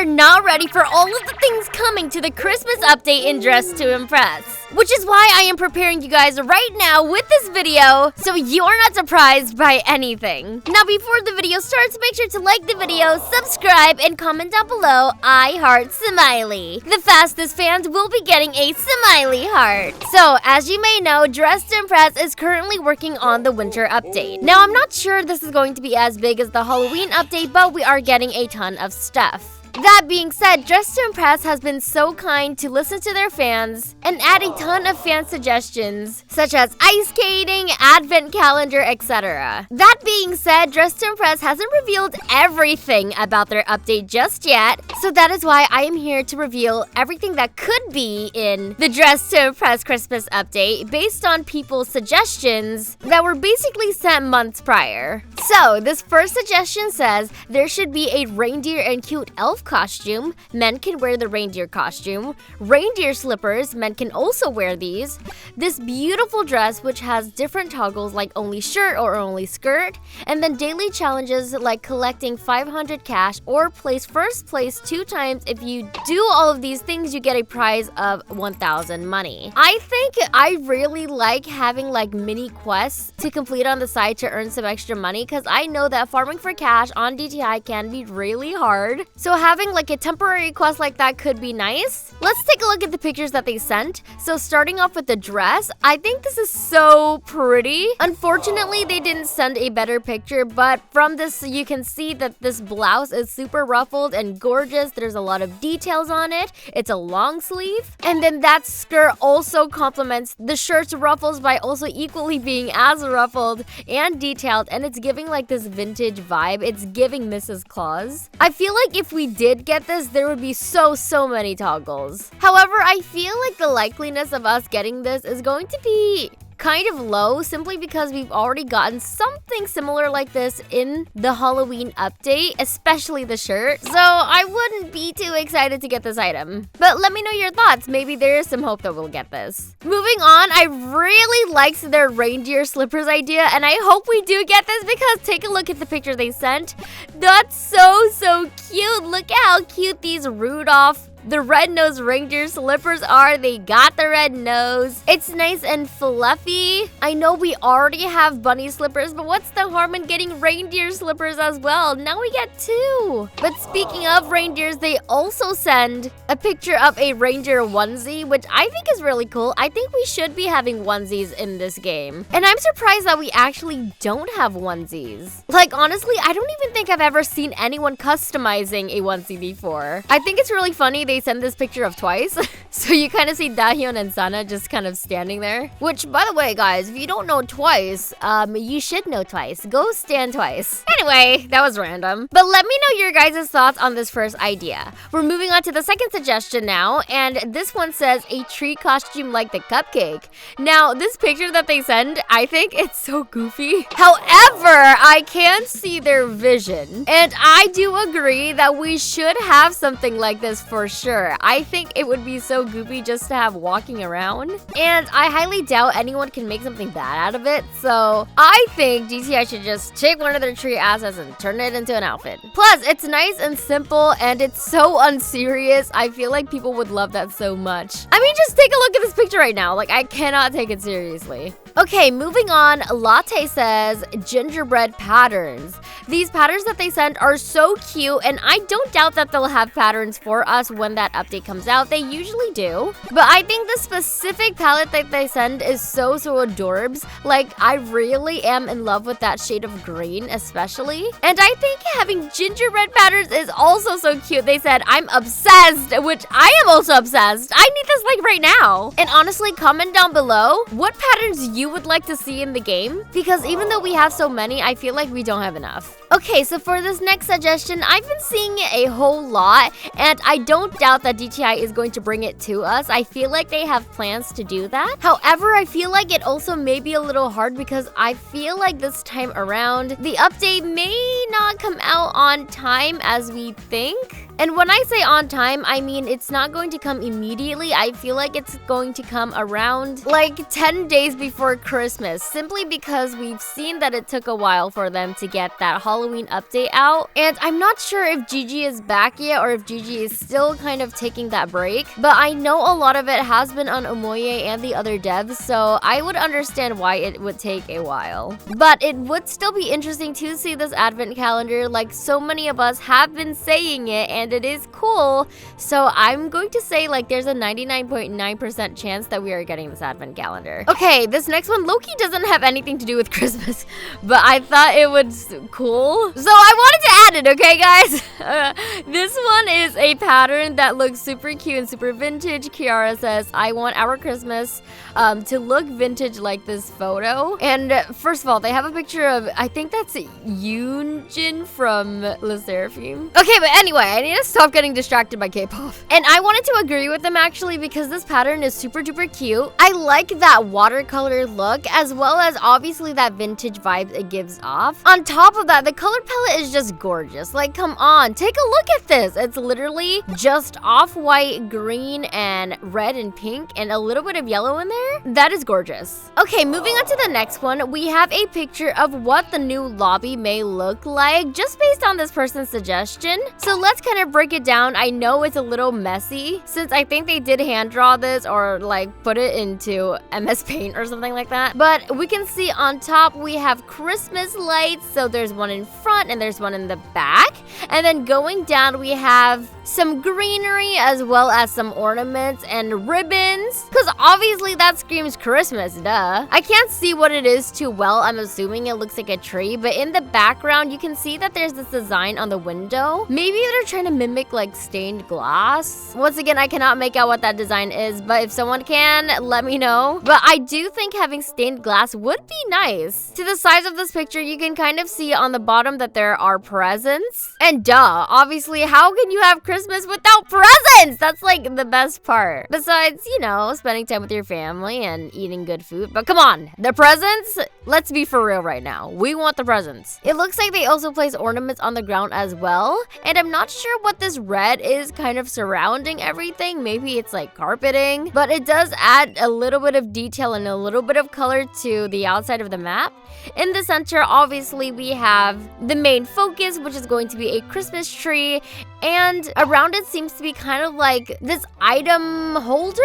are not ready for all of the things coming to the Christmas update in Dress to Impress. Which is why I am preparing you guys right now with this video, so you are not surprised by anything. Now before the video starts, make sure to like the video, subscribe, and comment down below, I heart Smiley. The fastest fans will be getting a Smiley heart. So, as you may know, Dress to Impress is currently working on the winter update. Now I'm not sure this is going to be as big as the Halloween update, but we are getting a ton of stuff. That being said, Dress to Impress has been so kind to listen to their fans and add a ton of fan suggestions, such as ice skating, advent calendar, etc. That being said, Dress to Impress hasn't revealed everything about their update just yet, so that is why I am here to reveal everything that could be in the Dress to Impress Christmas update based on people's suggestions that were basically sent months prior. So, this first suggestion says there should be a reindeer and cute elf costume. Men can wear the reindeer costume. Reindeer slippers, men can also wear these. This beautiful dress which has different toggles like only shirt or only skirt. And then daily challenges like collecting 500 cash or place first place 2 times. If you do all of these things, you get a prize of 1,000 money. I think I really like having like mini quests to complete on the side to earn some extra money, because I know that farming for cash on DTI can be really hard. So having like a temporary quest like that could be nice. Let's take a look at the pictures that they sent. So starting off with the dress, I think this is so pretty. Unfortunately, they didn't send a better picture, but from this you can see that this blouse is super ruffled and gorgeous. There's a lot of details on it. It's a long sleeve. And then that skirt also complements the shirt's ruffles by also equally being as ruffled and detailed, and it's giving like this vintage vibe. It's giving Mrs. Claus. I feel like if we did get this, there would be so many toggles. However, I feel like the likeliness of us getting this is going to be kind of low, simply because we've already gotten something similar like this in the Halloween update, especially the shirt. So I wouldn't be too excited to get this item. But let me know your thoughts. Maybe there is some hope that we'll get this. Moving on, I really liked their reindeer slippers idea, and I hope we do get this, because take a look at the picture they sent. That's so cute. Look at how cute these Rudolph the red-nosed reindeer slippers are. They got the red nose. It's nice and fluffy. I know we already have bunny slippers, but what's the harm in getting reindeer slippers as well? Now we get 2. But speaking of reindeers, they also send a picture of a reindeer onesie, which I think is really cool. I think we should be having onesies in this game. And I'm surprised that we actually don't have onesies. Like, honestly, I don't even think I've ever seen anyone customizing a onesie before. I think it's really funny they send this picture of Twice. So you kind of see Dahyun and Sana just kind of standing there. Which, by the way, guys, if you don't know Twice, you should know Twice. Go stand Twice. Anyway, that was random. But let me know your guys' thoughts on this first idea. We're moving on to the second suggestion now, and this one says a tree costume like the cupcake. Now, this picture that they send, I think it's so goofy. However, I can see their vision, and I do agree that we should have something like this for sure. I think it would be so goofy just to have walking around, and I highly doubt anyone can make something bad out of it, so I think DTI should just take one of their tree asses and turn it into an outfit. Plus, it's nice and simple, and it's so unserious. I feel like people would love that so much. I mean, just take a look at this picture right now. Like, I cannot take it seriously. Okay, moving on, Latte says gingerbread patterns. These patterns that they sent are so cute, and I don't doubt that they'll have patterns for us when that update comes out. They usually do. But I think the specific palette that they send is so adorbs. Like, I really am in love with that shade of green, especially. And I think having gingerbread patterns is also so cute. They said, I'm obsessed, which I am also obsessed. I need this like right now. And honestly, comment down below what patterns you would like to see in the game, because even though we have so many, I feel like we don't have enough. Okay, so for this next suggestion, I've been seeing it a whole lot, and I don't doubt that DTI is going to bring it to us. I feel like they have plans to do that. However, I feel like it also may be a little hard, because I feel like this time around, the update may not come out on time as we think. And when I say on time, I mean it's not going to come immediately. I feel like it's going to come around like 10 days before Christmas, simply because we've seen that it took a while for them to get that Halloween update out. And I'm not sure if Gigi is back yet or if Gigi is still kind of taking that break, but I know a lot of it has been on Omoye and the other devs, so I would understand why it would take a while. But it would still be interesting to see this advent calendar, like so many of us have been saying it, and it is cool. So I'm going to say like there's a 99.9% chance that we are getting this advent calendar. Okay, this next one low-key doesn't have anything to do with Christmas, but I thought it was cool, so I wanted to add it, okay guys? This one is a pattern that looks super cute and super vintage. Kiara says, I want our Christmas to look vintage like this photo. And first of all, they have a picture of, I think that's Yoonjin from Le Seraphim. Okay, but anyway, I need to stop getting distracted by K-pop. And I wanted to agree with them actually because this pattern is super duper cute. I like that watercolor look as well as obviously that vintage vibe it gives off. On top of that, the color palette is just gorgeous. Like, come on, take a look at this. It's literally just off-white, green, and red and pink, and a little bit of yellow in there. That is gorgeous. Okay, moving on to the next one, we have a picture of what the new lobby may look like, just based on this person's suggestion. So let's kind of break it down. I know it's a little messy, since I think they did hand draw this or like put it into MS Paint or something like that. But we can see on top, we have Christmas lights. So there's one in front and there's one in the back. And then going down, we have some greenery as well as some ornaments and ribbons, because obviously that screams Christmas, duh. I can't see what it is too well. I'm assuming it looks like a tree, but in the background you can see that there's this design on the window. Maybe they're trying to mimic like stained glass. Once again, I cannot make out what that design is, but if someone can, let me know. But I do think having stained glass would be nice. To the sides of this picture, you can kind of see on the bottom that there are presents. And duh, obviously, how can you have Christmas without presents? That's like the best part. Besides, you know, spending time with your family and eating good food. But come on, the presents? Let's be for real right now. We want the presents. It looks like they also place ornaments on the ground as well. And I'm not sure what this red is kind of surrounding everything. Maybe it's like carpeting. But it does add a little bit of detail and a little bit of color to the outside of the map. In the center, obviously, we have the main focus, which is going to be a Christmas tree. And around it seems to be kind of like this item holder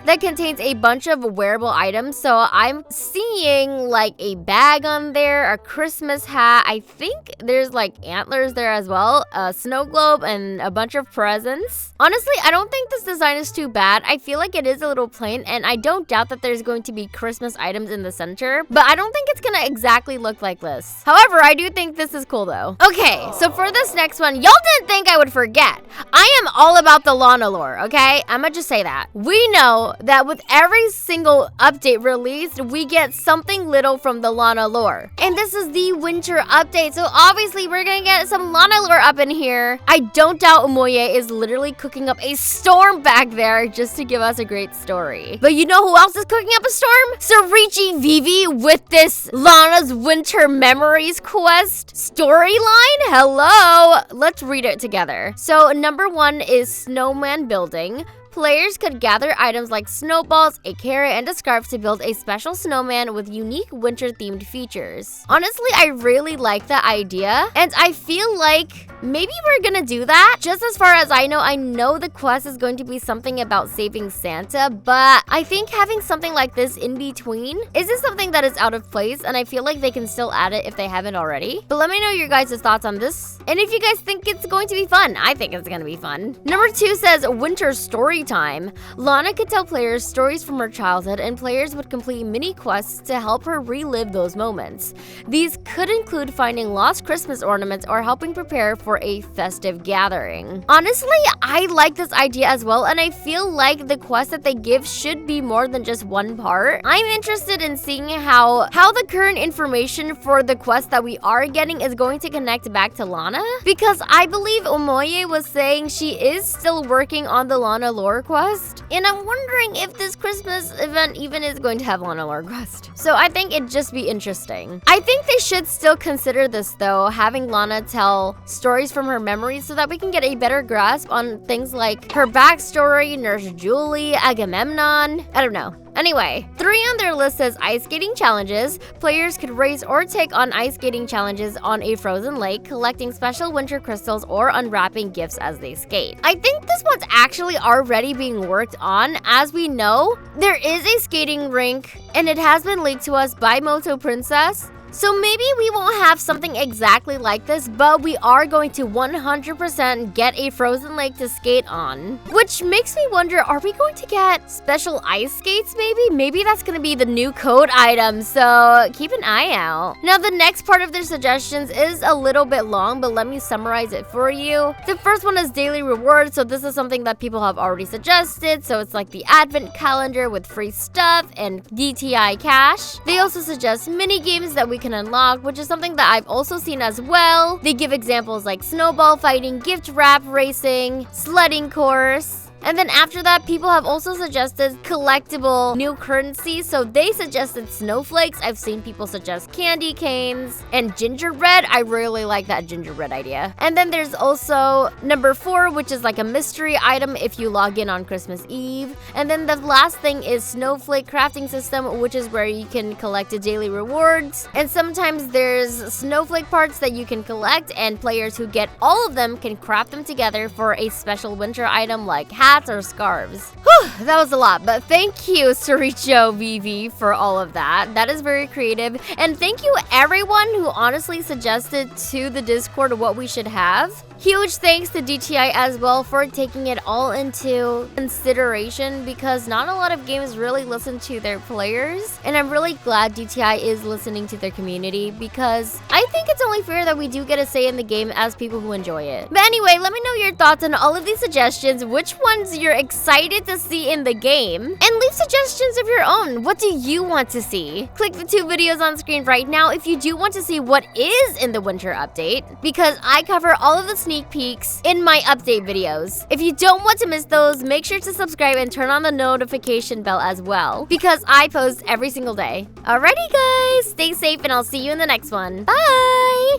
that contains a bunch of wearable items. So I'm seeing like a bag on there, a Christmas hat. I think there's like antlers there as well, a snow globe, and a bunch of presents. Honestly, I don't think this design is too bad. I feel like it is a little plain, and I don't doubt that there's going to be Christmas items in the center, but I don't think it's gonna exactly look like this. However, I do think this is cool though. Okay, so for this next one, y'all didn't think I would forget. I am all about the Lana lore, okay? I'ma just say that. We know that with every single update released, we get something little from the Lana lore. And this is the winter update, so obviously we're gonna get some Lana lore up in here. I don't doubt Omoye is literally cooking up a storm back there just to give us a great story. But you know who else is cooking up a storm? Sorichi Vivi with this Lana's Winter Memories quest storyline. Hello! Let's read it together. So number 1 is snowman building. Players could gather items like snowballs, a carrot, and a scarf to build a special snowman with unique winter-themed features. Honestly, I really like that idea, and I feel like maybe we're gonna do that. Just as far as I know the quest is going to be something about saving Santa, but I think having something like this in between isn't something that is out of place, and I feel like they can still add it if they haven't already. But let me know your guys' thoughts on this, and if you guys think it's going to be fun. I think it's gonna be fun. Number 2 says winter story time. Lana could tell players stories from her childhood, and players would complete mini quests to help her relive those moments. These could include finding lost Christmas ornaments or helping prepare for a festive gathering. Honestly, I like this idea as well, and I feel like the quest that they give should be more than just one part. I'm interested in seeing how the current information for the quest that we are getting is going to connect back to Lana, because I believe Omoye was saying she is still working on the Lana lore lore quest. And I'm wondering if this Christmas event even is going to have Lana lore quest. So I think it'd just be interesting. I think they should still consider this though, having Lana tell stories from her memories so that we can get a better grasp on things like her backstory, Nurse Julie, Agamemnon. I don't know. Anyway, 3 on their list says ice skating challenges. Players could race or take on ice skating challenges on a frozen lake, collecting special winter crystals or unwrapping gifts as they skate. I think this one's actually already being worked on. As we know, there is a skating rink and it has been leaked to us by Moto Princess. So maybe we won't have something exactly like this, but we are going to 100% get a frozen lake to skate on. Which makes me wonder, are we going to get special ice skates maybe? Maybe that's going to be the new code item, so keep an eye out. Now the next part of their suggestions is a little bit long, but let me summarize it for you. The first one is daily rewards, so this is something that people have already suggested. So it's like the advent calendar with free stuff and DTI cash. They also suggest mini games that we can unlock, which is something that I've also seen as well. They give examples like snowball fighting, gift wrap racing, sledding course. And then after that, people have also suggested collectible new currency. So they suggested snowflakes. I've seen people suggest candy canes and gingerbread. I really like that gingerbread idea. And then there's also number 4, which is like a mystery item if you log in on Christmas Eve. And then the last thing is snowflake crafting system, which is where you can collect the daily rewards. And sometimes there's snowflake parts that you can collect, and players who get all of them can craft them together for a special winter item like hats or scarves. Whew, that was a lot, but thank you, Soricho VV, for all of that. That is very creative. And thank you everyone who honestly suggested to the Discord what we should have. Huge thanks to DTI as well for taking it all into consideration, because not a lot of games really listen to their players. And I'm really glad DTI is listening to their community, because I think it's only fair that we do get a say in the game as people who enjoy it. But anyway, let me know your thoughts on all of these suggestions, which ones you're excited to see in the game, and leave suggestions of your own. What do you want to see? Click the 2 videos on screen right now if you do want to see what is in the winter update, because I cover all of the sneak peeks in my update videos. If you don't want to miss those, make sure to subscribe and turn on the notification bell as well, because I post every single day. Alrighty guys, stay safe and I'll see you in the next one. Bye!